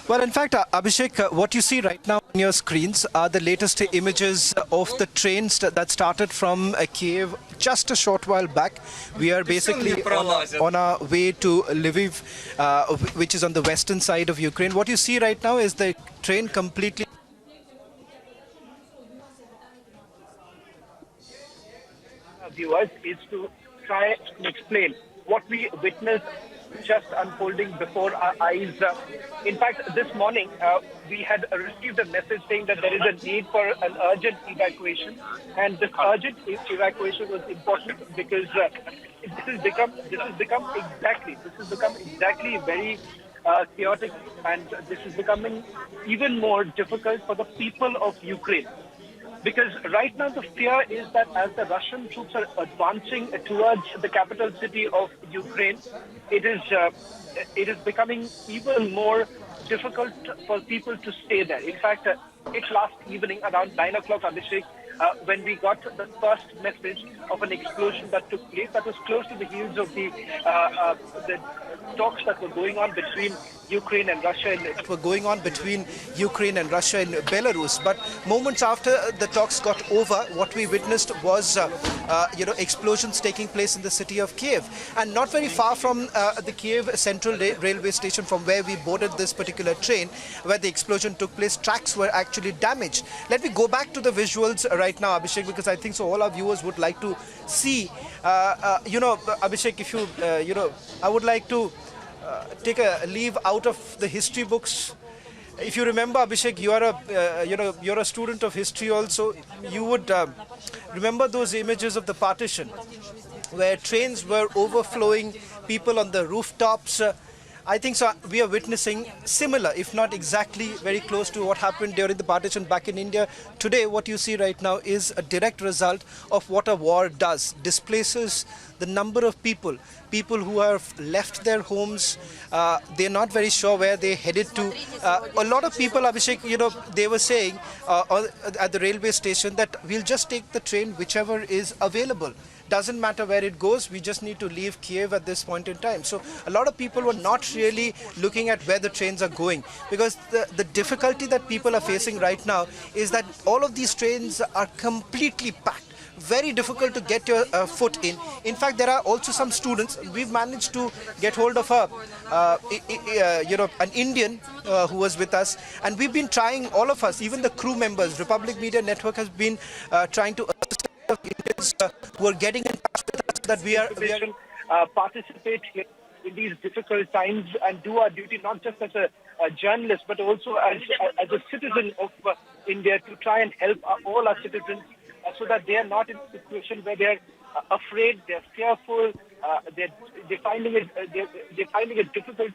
Well, in fact, Abhishek, what you see right now on your screens are the latest images of the trains that started from Kyiv just a short while back. We are basically on our way to Lviv, which is on the western side of Ukraine. What you see right now is the train completely viewers is to try and explain what we witnessed just unfolding before our eyes. In fact, this morning we had received a message saying that there is a need for an urgent evacuation, and this urgent evacuation was important because this has become exactly very chaotic, and this is becoming even more difficult for the people of Ukraine. Because right now the fear is that as the Russian troops are advancing towards the capital city of Ukraine, it is becoming even more difficult for people to stay there. In fact, it's last evening around 9 o'clock, Abhishek, when we got the first message of an explosion that took place, that was close to the heels of the talks that were going on between Ukraine and Russia. In Belarus. But moments after the talks got over, what we witnessed was, explosions taking place in the city of Kyiv. And not very far from the Kyiv Central Railway Station from where we boarded this particular train, where the explosion took place, tracks were actually damaged. Let me go back to the visuals right now, Abhishek, because I think so all our viewers would like to see, Abhishek, if you, I would like to take a leave out of the history books. If you remember, Abhishek, you're a student of history also. You would remember those images of the partition, where trains were overflowing, people on the rooftops. I think so. We are witnessing similar, if not exactly very close to what happened during the partition back in India. Today, what you see right now is a direct result of what a war does. Displaces the number of people who have left their homes. They're not very sure where they headed to. A lot of people, Abhishek, they were saying at the railway station that we'll just take the train whichever is available. Doesn't matter where it goes, we just need to leave Kyiv at this point in time. So a lot of people were not really looking at where the trains are going, because the difficulty that people are facing right now is that all of these trains are completely packed. Very difficult to get your foot in. In fact, there are also some students. We've managed to get hold of an Indian who was with us, and we've been trying, all of us, even the crew members. Republic Media Network has been trying to assist Indians who are getting in touch with us, that we are participate here in these difficult times and do our duty not just as a journalist but also as a citizen of India, to try and help all our citizens so that they are not in a situation where they're afraid, they're fearful, they're finding it difficult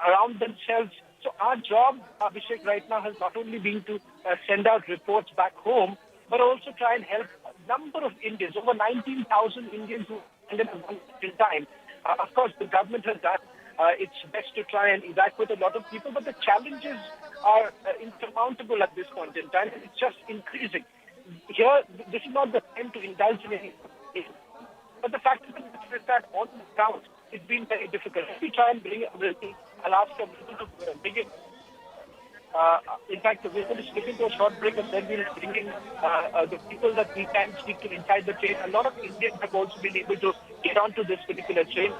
around themselves. So our job, Abhishek, right now has not only been to send out reports back home, but also try and help a number of Indians, over 19,000 Indians who ended up in time. Of course, the government has done its best to try and evacuate a lot of people, but the challenges are insurmountable at this point in time, and it's just increasing. Here, this is not the time to indulge in any, but the fact is that on the ground, it's been very difficult. If we try and bring it, I'll ask them to bring it. In fact, we're going to slip into a short break, and then we'll bring in the people that we can speak to inside the train. A lot of Indians have also been able to get onto this particular train.